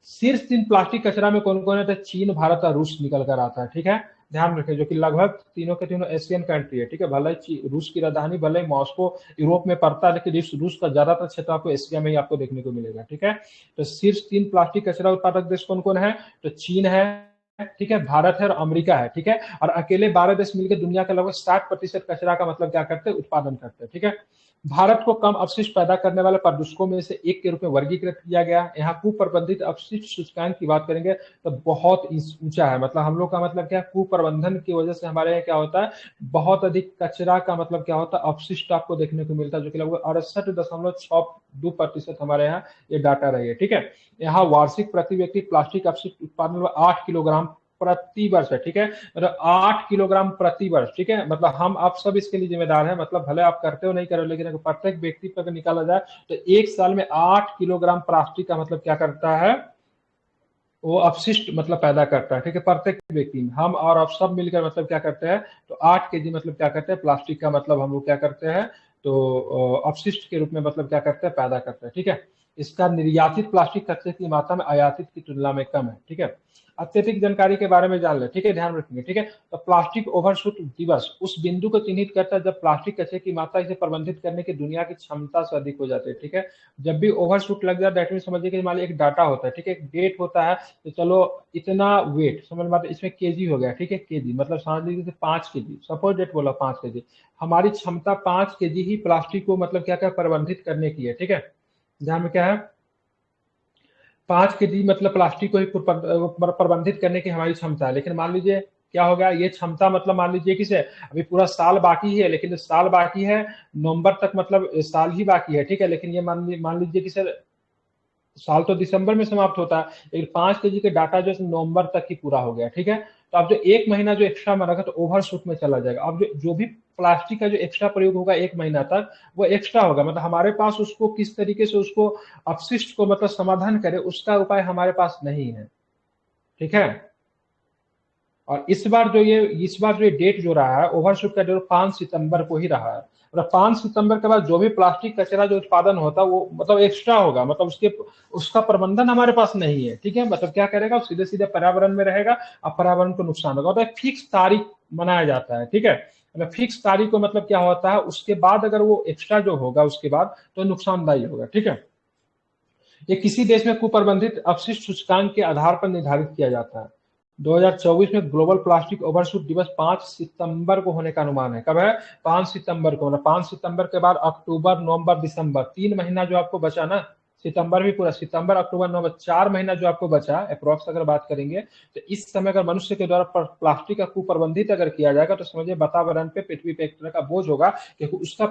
शीर्ष 3 प्लास्टिक कचरा में कौन कौन है, तो चीन, भारत और रूस निकल कर आता है, ठीक है। ध्यान रखें, जो कि लगभग तीनों के तीनों एशियन कंट्री है, ठीक है। भले रूस की राजधानी भले मॉस्को यूरोप में पड़ता है, लेकिन रूस का ज्यादातर क्षेत्र आपको एशिया में ही आपको देखने को मिलेगा, ठीक है। तो शीर्ष 3 प्लास्टिक कचरा उत्पादक देश कौन कौन है, तो चीन है, ठीक है, भारत है और अमेरिका है, ठीक है। और अकेले 12 देश मिलकर दुनिया का लगभग 60% कचरा का मतलब क्या करते हैं, उत्पादन करते हैं, ठीक है। भारत को कम अपशिष्ट पैदा करने वाले प्रदूषकों में से एक के रूप में वर्गीकृत किया गया। यहाँ कुप्रबंधित अपशिष्ट सूचकांक की बात करेंगे तो बहुत ऊंचा है, मतलब हम लोग का मतलब क्या, कुप्रबंधन की वजह से हमारे यहाँ क्या होता है, बहुत अधिक कचरा का मतलब क्या होता है, अपशिष्ट आपको देखने को मिलता है, जो कि लगभग 68.62% हमारे यहाँ ये डाटा रही है, ठीक है। यहाँ वार्षिक प्रति व्यक्ति प्लास्टिक अपशिष्ट उत्पादन में 8 किलोग्राम प्रति वर्ष है, ठीक है। मतलब 8 किलोग्राम प्रति वर्ष, ठीक है। मतलब हम आप सब इसके लिए जिम्मेदार हैं, मतलब भले आप करते हो नहीं करो, लेकिन अगर प्रत्येक व्यक्ति पर निकाला जाए तो एक साल में 8 किलोग्राम प्लास्टिक का मतलब क्या करता है, वो अपशिष्ट मतलब पैदा करता है, ठीक है। प्रत्येक व्यक्ति, हम और आप सब मिलकर मतलब क्या करते हैं, तो 8 केजी मतलब क्या करते हैं, प्लास्टिक का मतलब हम लोग क्या करते हैं, तो अपशिष्ट के रूप में मतलब क्या करते हैं, पैदा करते हैं, ठीक है। इसका निर्यातित प्लास्टिक कचरे की मात्रा में आयातित की तुलना में कम है। ठीक है, अत्यधिक जानकारी के बारे में जान ले। ठीक है, ध्यान रखेंगे। ठीक है, तो प्लास्टिक ओवरशूट दिवस उस बिंदु को चिन्हित करता है जब प्लास्टिक कचरे की मात्रा इसे प्रबंधित करने की दुनिया की क्षमता से अधिक हो जाती है। ठीक है, जब भी ओवरशूट लग जाए दैट मीन समझिए कि मान लीजिए एक डाटा होता है। ठीक है, एक डेट होता है, तो चलो इतना वेट समझ में आता है, इसमें केजी हो गया। ठीक है, केजी मतलब समझ लीजिए 5 केजी, सपोज डेट बोला 5 केजी, हमारी क्षमता 5 केजी ही प्लास्टिक को मतलब क्या क्या प्रबंधित करने की है। ठीक है, जहां में क्या है 5 केजी मतलब प्लास्टिक को ही प्रबंधित करने की हमारी क्षमता है। लेकिन मान लीजिए क्या होगा, ये क्षमता मतलब मान लीजिए किसे अभी पूरा साल बाकी है, लेकिन साल बाकी है नवंबर तक, मतलब साल ही बाकी है। ठीक है, लेकिन ये मान लीजिए किसे साल तो दिसंबर में समाप्त होता है, लेकिन 5 केजी के डाटा जो नवंबर तक ही पूरा हो गया। ठीक है, तो अब जो 1 महीना जो एक्स्ट्रा में रखा तो ओवरशूट में चला जाएगा। अब जो भी प्लास्टिक का जो एक्स्ट्रा प्रयोग होगा 1 महीना तक, वो एक्स्ट्रा होगा, मतलब हमारे पास उसको किस तरीके से उसको अपशिष्ट को मतलब समाधान करे उसका उपाय हमारे पास नहीं है। ठीक है, और इस बार जो ये डेट जो रहा है ओवरशूट का डेट 5 सितंबर को ही रहा है। मतलब 5 सितंबर के बाद जो भी प्लास्टिक कचरा जो उत्पादन होता है वो मतलब एक्स्ट्रा होगा, मतलब उसका प्रबंधन हमारे पास नहीं है। ठीक है, मतलब क्या करेगा, सीधे सीधे पर्यावरण में रहेगा और पर्यावरण को नुकसान होगा। तो फिक्स तारीख मनाया जाता है। ठीक है, मतलब फिक्स तारीख को मतलब क्या होता है, उसके बाद अगर वो एक्स्ट्रा जो होगा उसके बाद तो नुकसानदायी होगा। ठीक है, ये किसी देश में कुप्रबंधित अपशिष्ट सूचकांक के आधार पर निर्धारित किया जाता है। 2024 में ग्लोबल प्लास्टिक ओवरशूट दिवस 5 सितंबर को होने का अनुमान है। कब है, 5 सितंबर को, मतलब 5 सितंबर के बाद अक्टूबर नवंबर दिसंबर 3 महीना जो आपको बचा ना, सितंबर भी पूरा, सितंबर अक्टूबर नवंबर 4 महीना जो आपको बचा अप्रोक्स अगर बात करेंगे, तो इस समय अगर मनुष्य के द्वारा प्लास्टिक का कुप्रबंधित अगर किया जाएगा तो समझिए वातावरण पे पृथ्वी पे एक तरह का बोझ होगा, क्योंकि उसका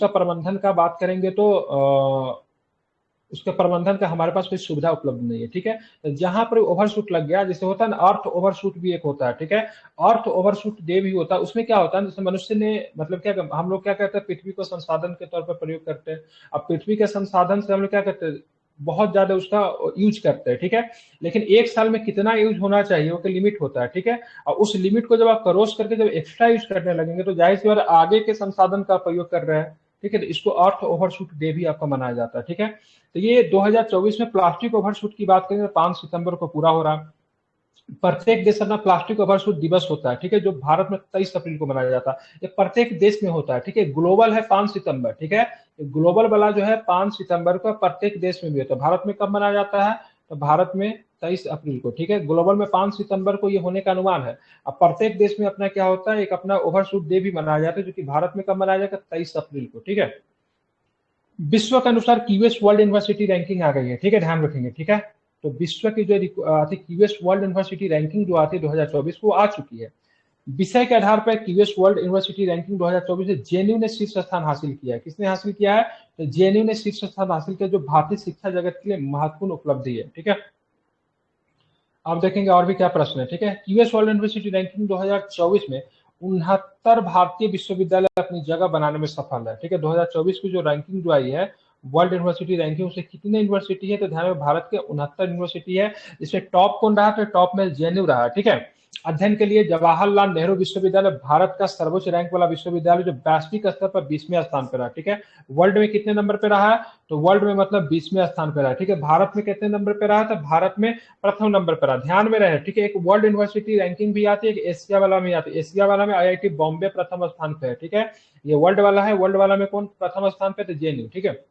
प्रबंधन का बात करेंगे तो उसके प्रबंधन का हमारे पास कोई सुविधा उपलब्ध नहीं है। ठीक है, तो जहां पर ओवरशूट लग गया, जैसे होता है ना अर्थ ओवरशूट भी एक होता है। ठीक है, अर्थ ओवरशूट डे भी होता है। उसमें क्या होता है, जैसे मनुष्य ने मतलब क्या हम लोग क्या करते हैं, पृथ्वी को संसाधन के तौर पर प्रयोग करते हैं। अब पृथ्वी के संसाधन से हम लोग क्या करते हैं, बहुत ज्यादा उसका यूज करते हैं। ठीक है, लेकिन एक साल में कितना यूज होना चाहिए वो लिमिट होता है। ठीक है, और उस लिमिट को जब आप क्रॉस करके जब एक्स्ट्रा यूज करने लगेंगे तो जाहिर सी बात आगे के संसाधन का प्रयोग कर रहे हैं। ठीक है, तो इसको अर्थ ओवरशूट डे भी आपका मनाया जाता है। ठीक है, तो ये 2024 में प्लास्टिक ओवरशूट की बात करें तो 5 सितंबर को पूरा हो रहा है। प्रत्येक देश अपना प्लास्टिक ओवरशूट दिवस होता है। ठीक है, जो भारत में 23 अप्रैल को मनाया जाता है, ये प्रत्येक देश में होता है। ठीक है, ग्लोबल है 5 सितंबर। ठीक है, ग्लोबल वाला जो है 5 सितंबर को प्रत्येक देश में भी होता है। भारत में कब मनाया जाता है, तो भारत में 23 अप्रैल को। ठीक है, ग्लोबल में 5 सितंबर को ये होने का अनुमान है। अब प्रत्येक देश में अपना क्या होता है, एक अपना ओवरशूट डे भी मनाया जाता है, जो कि भारत में कब मनाया जाएगा, 23 अप्रैल को। ठीक है, विश्व के अनुसार क्यूएस वर्ल्ड यूनिवर्सिटी रैंकिंग आ गई है। ठीक है, ध्यान रखेंगे। ठीक है, तो विश्व की जो आती क्यूएस वर्ल्ड यूनिवर्सिटी रैंकिंग जो आती है 2024 वो आ चुकी है। विषय के आधार पर क्यूएस वर्ल्ड यूनिवर्सिटी रैंकिंग 2024 में जेएनयू ने शीर्ष स्थान हासिल किया है। किसने हासिल किया है, तो जेएनयू ने शीर्ष स्थान हासिल किया, जो भारतीय शिक्षा जगत के लिए महत्वपूर्ण उपलब्धि है। ठीक है, अब देखेंगे और भी क्या प्रश्न है। ठीक है, क्यूएस वर्ल्ड यूनिवर्सिटी रैंकिंग 2024 में 69 भारतीय विश्वविद्यालय अपनी जगह बनाने में सफल है। ठीक है, 2024 की जो रैंकिंग जो आई है वर्ल्ड यूनिवर्सिटी रैंकिंग, उससे कितने यूनिवर्सिटी है, तो ध्यान में भारत के 69 यूनिवर्सिटी है। इसमें टॉप कौन रहा, तो टॉप में जेएनयू रहा। ठीक है, अध्ययन के लिए जवाहरलाल नेहरू विश्वविद्यालय भारत का सर्वोच्च रैंक वाला विश्वविद्यालय, जो वैश्विक स्तर पर 20वें स्थान पर रहा। ठीक है, वर्ल्ड में कितने नंबर पे रहा है, तो वर्ल्ड में मतलब 20वें स्थान पर रहा। ठीक है, भारत में कितने नंबर पे रहा, तो भारत में प्रथम नंबर पर रहा। ध्यान में रहे। ठीक है, एक वर्ल्ड यूनिवर्सिटी रैंकिंग भी आती है, एक एशिया वाला में आती है। एशिया वाला में आईआईटी बॉम्बे प्रथम स्थान पे है। ठीक है, ये वर्ल्ड वाला है, वर्ल्ड वाला में कौन प्रथम स्थान पे, तो जेएनयू। ठीक है,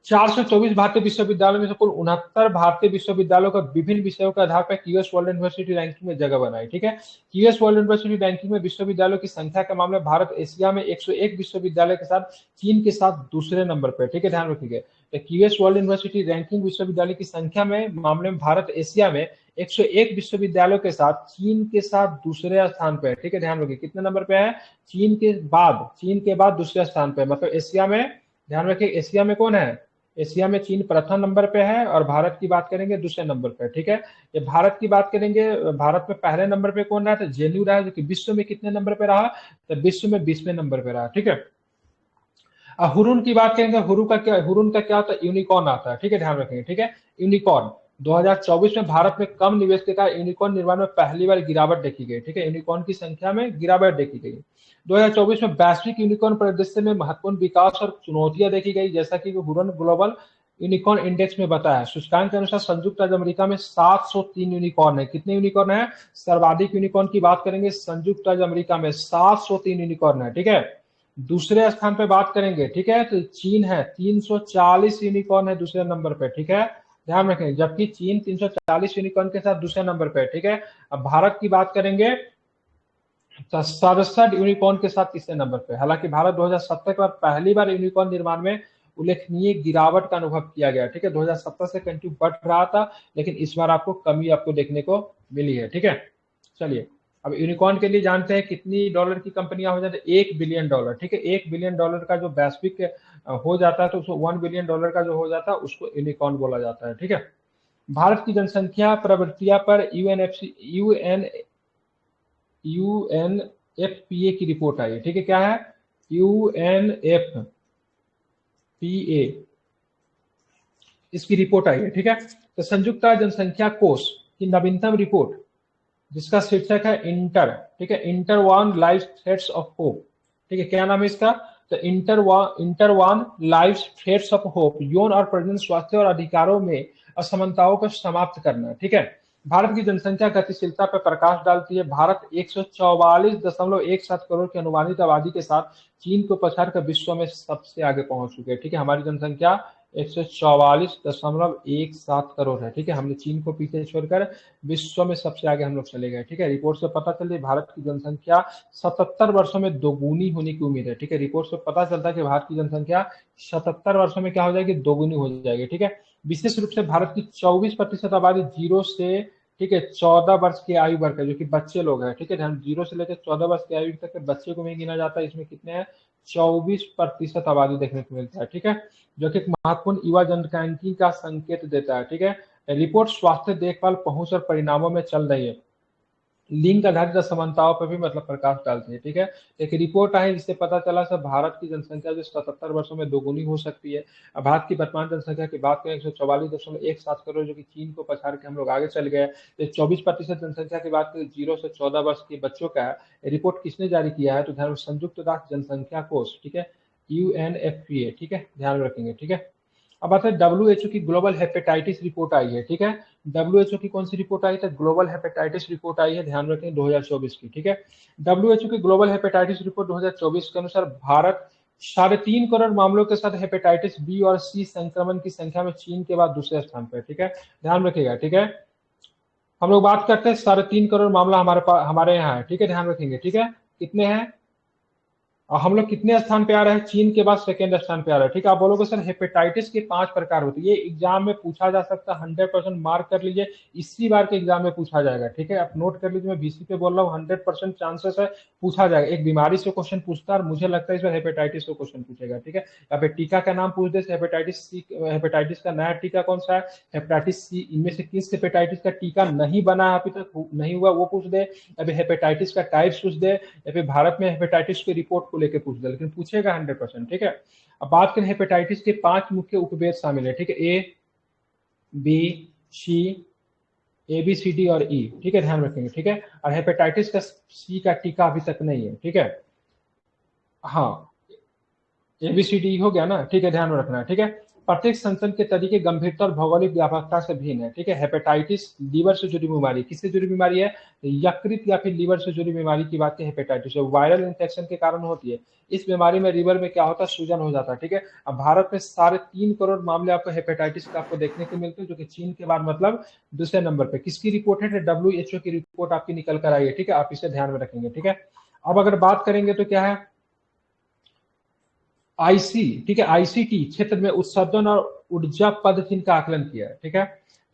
424 भारतीय विश्वविद्यालयों में से कुल 69 भारतीय विश्वविद्यालयों का विभिन्न विषयों के आधार पर क्यूएस वर्ल्ड यूनिवर्सिटी रैंकिंग में जगह बनाई। ठीक है, क्यूएस वर्ल्ड यूनिवर्सिटी रैंकिंग में विश्वविद्यालयों की संख्या के मामले में भारत एशिया में 101 विश्वविद्यालय के साथ चीन के साथ दूसरे नंबर पर। ठीक है, ध्यान रखिएगा, तो क्यूएस वर्ल्ड यूनिवर्सिटी रैंकिंग विश्वविद्यालय की संख्या में मामले में भारत एशिया में 101 विश्वविद्यालयों के साथ चीन के साथ दूसरे स्थान पर। ठीक है, ध्यान रखिए कितने नंबर पे है, चीन के बाद दूसरे स्थान पर, मतलब एशिया में, ध्यान रखिए एशिया में कौन है, एशिया में चीन प्रथम नंबर पे है और भारत की बात करेंगे दूसरे नंबर पे। ठीक है, ये भारत की बात करेंगे, भारत में पहले नंबर पे कौन रहा, तो जेएनयू रहा, जो कि विश्व में कितने नंबर पे रहा, तो विश्व में 20वें नंबर पे रहा। ठीक है, हुरुन की बात करेंगे, हुरुन का क्या होता है, यूनिकॉर्न आता है। ठीक है, ध्यान रखेंगे। ठीक है, यूनिकॉर्न 2024 में भारत में कम निवेश के कारण यूनिकॉर्न निर्माण में पहली बार गिरावट देखी गई। ठीक है, यूनिकॉर्न की संख्या में गिरावट देखी गई। 2024 में वैश्विक यूनिकॉर्न परिदृश्य में महत्वपूर्ण विकास और चुनौतियां देखी गई, जैसा कि हुरन ग्लोबल यूनिकॉर्न इंडेक्स में बताया है। सूचकांक के अनुसार संयुक्त राज्य अमेरिका में 703 यूनिकॉर्न है। कितने यूनिकॉर्न है? सर्वाधिक यूनिकॉर्न की बात करेंगे संयुक्त राज्य अमेरिका में 703 यूनिकॉर्न है, ठीक है। दूसरे स्थान पे बात करेंगे, ठीक है, तो चीन है, 340 यूनिकॉर्न है दूसरे नंबर पे, ठीक है, ध्यान रखें। जबकि चीन 340 यूनिकॉर्न के साथ दूसरे नंबर पे, ठीक है। अब भारत की बात करेंगे तो 67 यूनिकॉर्न के साथ तीसरे नंबर पे। हालांकि भारत 2017 के बाद पहली बार यूनिकॉर्न निर्माण में उल्लेखनीय गिरावट का अनुभव किया गया, ठीक है। 2017 से कंटिन्यू बढ़ रहा था, लेकिन इस बार आपको कमी आपको देखने को मिली है, ठीक है। चलिए, अब यूनिकॉर्न के लिए जानते हैं कितनी डॉलर की कंपनियां हो जाती है? 1 बिलियन डॉलर, ठीक है। 1 बिलियन डॉलर का जो वैश्विक हो जाता है तो उसको 1 बिलियन डॉलर का जो हो जाता है उसको यूनिकॉर्न बोला जाता है, ठीक है। भारत की जनसंख्या प्रवृत्तियां पर यूएनएफपीए की रिपोर्ट आई है, ठीक है। क्या है? यूएनएफपीए, इसकी रिपोर्ट आई है, ठीक है। तो संयुक्त राज्य जनसंख्या कोष की नवीनतम रिपोर्ट, जिसका शीर्षक है इंटर, ठीक है, inter one life threats of hope, ठीक है। क्या नाम है इसका? तो inter one life threats of hope, यौन और प्रजनन स्वास्थ्य और अधिकारों में असमानताओं को समाप्त करना, ठीक है। भारत की जनसंख्या गतिशीलता पर प्रकाश डालती है। भारत 144.17 करोड़ की अनुमानित आबादी के साथ चीन को पछाड़ कर विश्व में सबसे आगे पहुंच चुके हैं, ठीक है। हमारी जनसंख्या 144.17 करोड़ है, ठीक है। हमने चीन को पीछे छोड़कर विश्व में सबसे आगे हम लोग चले गए, ठीक है। रिपोर्ट से पता चलती है भारत की जनसंख्या 77 वर्षों में दोगुनी होने की उम्मीद है, ठीक है। रिपोर्ट से पता चलता है कि भारत की जनसंख्या 77 वर्षों में क्या हो जाएगी? दोगुनी हो जाएगी, ठीक है। विशेष रूप से भारत की 24% आबादी 0 से, ठीक है, 14 वर्ष की आयु वर्ग है, जो कि बच्चे लोग हैं, ठीक है। ध्यान, 0 से लेकर 14 वर्ष की आयु तक के बच्चे को भी गिना जाता है। इसमें कितने हैं? 24% आबादी देखने को मिलता है, ठीक है, जो कि एक महत्वपूर्ण युवा जनसांख्यिकी का संकेत देता है, ठीक है। रिपोर्ट स्वास्थ्य देखभाल पहुंच और परिणामों में चल रही है। लिंग आधारित असमानताओं पर भी मतलब प्रकाश डालती है, ठीक है। एक रिपोर्ट आई जिससे पता चला सब भारत की जनसंख्या जो 77 वर्षों में दोगुनी हो सकती है। अब भारत की वर्तमान जनसंख्या की बात करें 144.17 करोड़, जो कि चीन को पछाड़ के हम लोग आगे चल गए। तो 24% जनसंख्या की बात करें 0 से 14 वर्ष के बच्चों का है। रिपोर्ट किसने जारी किया है? तो ध्यान, संयुक्त राष्ट्र जनसंख्या कोष, ठीक है, यूएनएफपीए, ठीक है, ध्यान रखेंगे, ठीक है। अब आते हैं डब्ल्यूएचओ की ग्लोबल हेपेटाइटिस रिपोर्ट आई है, ठीक है। डब्ल्यूएचओ की कौन सी रिपोर्ट आई? तो ग्लोबल हेपेटाइटिस रिपोर्ट आई है, ध्यान रखें, 2024 की, ठीक है। डब्ल्यूएचओ की ग्लोबल हेपेटाइटिस रिपोर्ट 2024 के अनुसार भारत 3.5 करोड़ मामलों के साथ हेपेटाइटिस बी और सी संक्रमण की संख्या में चीन के बाद दूसरे स्थान पर, ठीक है, ध्यान रखिएगा, ठीक है। हम लोग बात करते हैं 3.5 करोड़ मामला हमारे पास, हमारे यहाँ है, ठीक है, ध्यान रखेंगे, ठीक है। कितने हैं? और हम लोग कितने स्थान पे आ रहे हैं? चीन के बाद सेकेंड स्थान पे आ रहे हैं, ठीक है। आप बोलोगे सर हेपेटाइटिस के 5 प्रकार होते हैं, ये एग्जाम में पूछा जा सकता है, 100% मार्क कर लीजिए, इसी बार के एग्जाम में पूछा जाएगा, ठीक है। आप नोट कर लीजिए, मैं बीसी पे बोल रहा हूँ, 100% चांसेस है पूछा जाएगा। एक बीमारी से क्वेश्चन पूछता है और मुझे लगता है इस बार हेपेटाइटिस से क्वेश्चन पूछेगा, ठीक है। या फिर टीका का नाम पूछ दे, हेपेटाइटिस सी, हेपेटाइटिस का नया टीका कौन सा है, हेपेटाइटिस सी, इनमें से किस हेपेटाइटिस का टीका नहीं बना है, अभी तक नहीं हुआ, वो पूछ दे। अभी हेपेटाइटिस का टाइप पूछ दे, या फिर भारत में हेपेटाइटिस की रिपोर्ट को लेकर पूछ दे, लेकिन पूछेगा 100%, ठीक है। अब बात करें हेपेटाइटिस के 5 मुख्य उपभेद शामिल है, ठीक है, A B C, A B C D और ई, ठीक है, ध्यान रखेंगे, ठीक है। और हेपेटाइटिस का सी का टीका अभी तक नहीं है, ठीक है। हाँ, एबीसीडी हो गया ना, ठीक है, ध्यान में रखना, ठीक है। प्रत्येक संक्रमण के तरीके गंभीरता और भौगोलिक व्यापकता से भिन्न है, ठीक है। हेपेटाइटिस लीवर से जुड़ी बीमारी, किससे जुड़ी बीमारी है? यकृत या फिर लीवर से जुड़ी बीमारी की बात है, हेपेटाइटिस वायरल इन्फेक्शन के कारण होती है। इस बीमारी में लीवर में क्या होता है? सूजन हो जाता है, ठीक है। अब भारत में 3.5 करोड़ मामले आपको हेपेटाइटिस का आपको देखने को मिलते हैं, जो कि चीन के बाद मतलब दूसरे नंबर पे। किसकी रिपोर्ट है? डब्ल्यूएचओ की रिपोर्ट आपकी निकल कर आई है, ठीक है, आप इसे ध्यान में रखेंगे, ठीक है। अब अगर बात करेंगे तो क्या है, आईसी, ठीक है, आईसीटी क्षेत्र में उत्सर्जन और ऊर्जा पद्धति का आकलन किया है, ठीक है।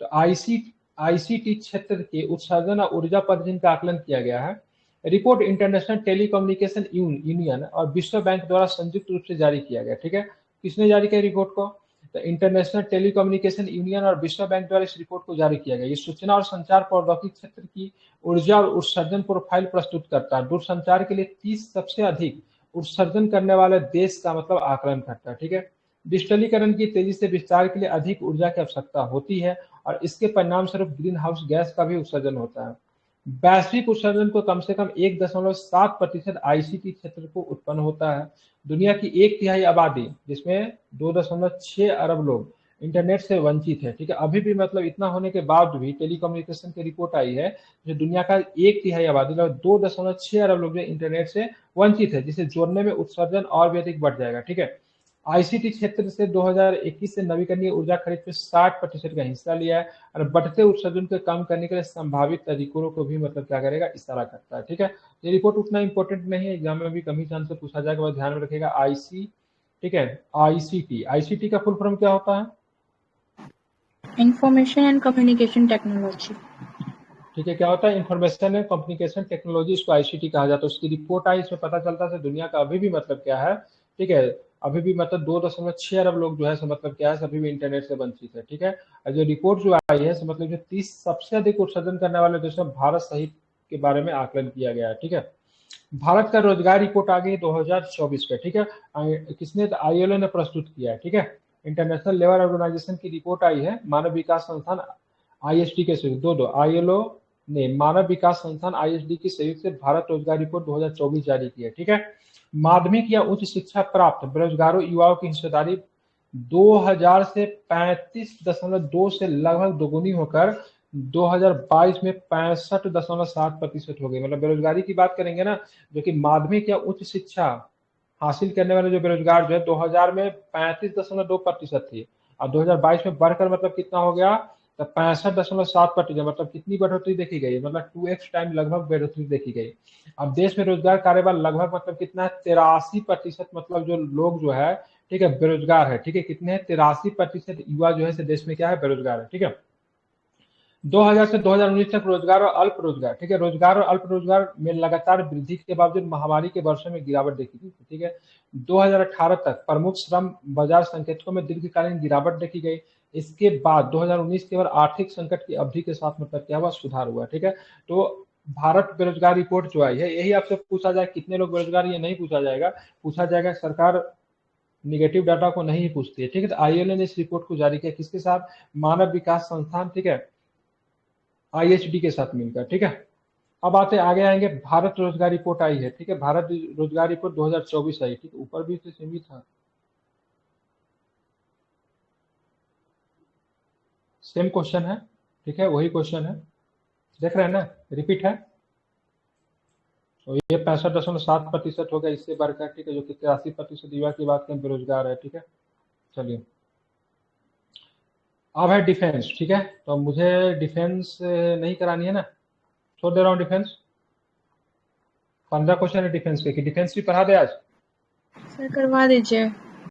तो आईसीटी क्षेत्र के उत्सर्जन और ऊर्जा पद्धति का आकलन किया गया है। रिपोर्ट इंटरनेशनल टेलीकम्युनिकेशन यूनियन और विश्व बैंक द्वारा संयुक्त रूप से जारी किया गया, ठीक है। किसने जारी किया रिपोर्ट को? तो इंटरनेशनल टेलीकम्युनिकेशन यूनियन और विश्व बैंक द्वारा इस रिपोर्ट को जारी किया गया। ये सूचना और संचार प्रौद्योगिकी क्षेत्र की ऊर्जा और उत्सर्जन प्रोफाइल प्रस्तुत करता है। दूरसंचार के लिए 30 सबसे अधिक उत्सर्जन करने वाले देश का मतलब आकलन करता है, ठीक है। डिजिटलीकरण की तेजी से विस्तार के लिए अधिक ऊर्जा की आवश्यकता होती है और इसके परिणाम स्वरूप ग्रीन हाउस गैस का भी उत्सर्जन होता है। वैश्विक उत्सर्जन को कम से कम 1.7% आईसीटी क्षेत्र को उत्पन्न होता है। दुनिया की एक तिहाई आबादी, जिसमें 2.6 अरब लोग इंटरनेट से वंचित है। ठीक है, अभी भी मतलब इतना होने के बाद भी टेलीकम्युनिकेशन की रिपोर्ट आई है, जो दुनिया का एक तिहाई आबादी लगभग 2.6 अरब लोग जो इंटरनेट से वंचित है, जिसे जोड़ने में उत्सर्जन और भी अधिक बढ़ जाएगा। ठीक है, आईसीटी क्षेत्र से 2021 से नवीकरणीय ऊर्जा खरीद में 60% का हिस्सा लिया है, और बढ़ते उत्सर्जन को कम करने के लिए संभावित तरीकों को भी मतलब क्या करेगा, इशारा करता है। ठीक है, ये रिपोर्ट उतना इंपॉर्टेंट नहीं है, एग्जाम में भी कम ही चांस से पूछा जाएगा, बस ध्यान में रखेगा आईसी। ठीक है, आईसीटी, आईसीटी का फुल फॉर्म क्या होता है? Information and communication technology. ठीक है, क्या होता है? इंफॉर्मेशन एंड कम्युनिकेशन टेक्नोलॉजी, इसको आईसीटी कहा जाता है। उसकी रिपोर्ट आई, इसमें पता चलता है दुनिया का अभी भी मतलब क्या है। ठीक है, अभी भी मतलब 2.6 अरब लोग जो है मतलब क्या है, सभी भी इंटरनेट से वंचित है। ठीक है, और जो रिपोर्ट जो आई है मतलब जो 30 सबसे अधिक उत्सर्जन करने वाले देशों में भारत सहित के बारे में आकलन किया गया है। ठीक है, भारत का रोजगार रिपोर्ट आ गई 2024 का। ठीक है, किसने? आईएलओ ने प्रस्तुत किया है। ठीक है, इंटरनेशनल लेबर ऑर्गेनाइजेशन की रिपोर्ट आई है, मानव विकास संस्थान आईएसडी के सहयोग, दो आईएलओ ने मानव विकास संस्थान आईएसडी की सहयोग से भारत रोजगार रिपोर्ट 2024 जारी की है। ठीक है, माध्यमिक या उच्च शिक्षा प्राप्त बेरोजगारों युवाओं की हिस्सेदारी 2000 से 35.2 से लगभग दोगुनी होकर 2022 में 65.7% हो गई। मतलब बेरोजगारी की बात करेंगे ना, जो कि माध्यमिक या उच्च शिक्षा हासिल करने वाले जो बेरोजगार जो है 2000 में 35.2% थी, और 2022 में बढ़कर मतलब कितना हो गया, तो 65.7%। मतलब कितनी बढ़ोतरी देखी गई, मतलब 2x टाइम लगभग बढ़ोतरी देखी गई। अब देश में रोजगार कार्यबल लगभग मतलब कितना है, 83%। मतलब जो लोग जो है, ठीक है, बेरोजगार है। ठीक है, कितने हैं? 83% युवा जो है देश में क्या है, बेरोजगार है। ठीक है, 2000 से 2019 तक रोजगार और अल्प रोजगार, ठीक है, रोजगार और अल्प रोजगार में लगातार वृद्धि के बावजूद महामारी के वर्षों में गिरावट देखी गई। ठीक है, 2018 तक प्रमुख श्रम बाजार संकेतकों में दीर्घकालीन गिरावट देखी गई। इसके बाद 2019 केवल आर्थिक संकट की अवधि के साथ मतलब क्या हुआ, सुधार हुआ। ठीक है, तो भारत बेरोजगार रिपोर्ट जो आई है, यही आपसे पूछा जाए कितने लोग बेरोजगार, ये नहीं पूछा जाएगा। पूछा जाएगा, सरकार निगेटिव डाटा को नहीं पूछती है। ठीक है, तो आईएलओ ने इस रिपोर्ट को जारी किया किसके साथ? मानव विकास संस्थान, ठीक है, आईएचडी के साथ मिलकर। ठीक है, अब आगे आएंगे, भारत रोजगार रिपोर्ट आई है। ठीक है, भारत रोजगार रिपोर्ट 2024 आई। ठीक है, ऊपर भी तो सेम ही था, सेम क्वेश्चन है। ठीक है, वही क्वेश्चन है, देख रहे हैं ना, रिपीट है। तो ये 65.7% हो गया, इससे बढ़कर। ठीक है, जो कि 83% युवा की बात करें बेरोजगार है। ठीक है, चलिए अब है डिफेंस। ठीक है, तो मुझे डिफेंस नहीं करानी है ना, छोड़ दे रहा हूँ डिफेंस। 15 क्वेश्चन है डिफेंस के, कि डिफेंस भी पढ़ा दे आज? सर करवा दीजिए।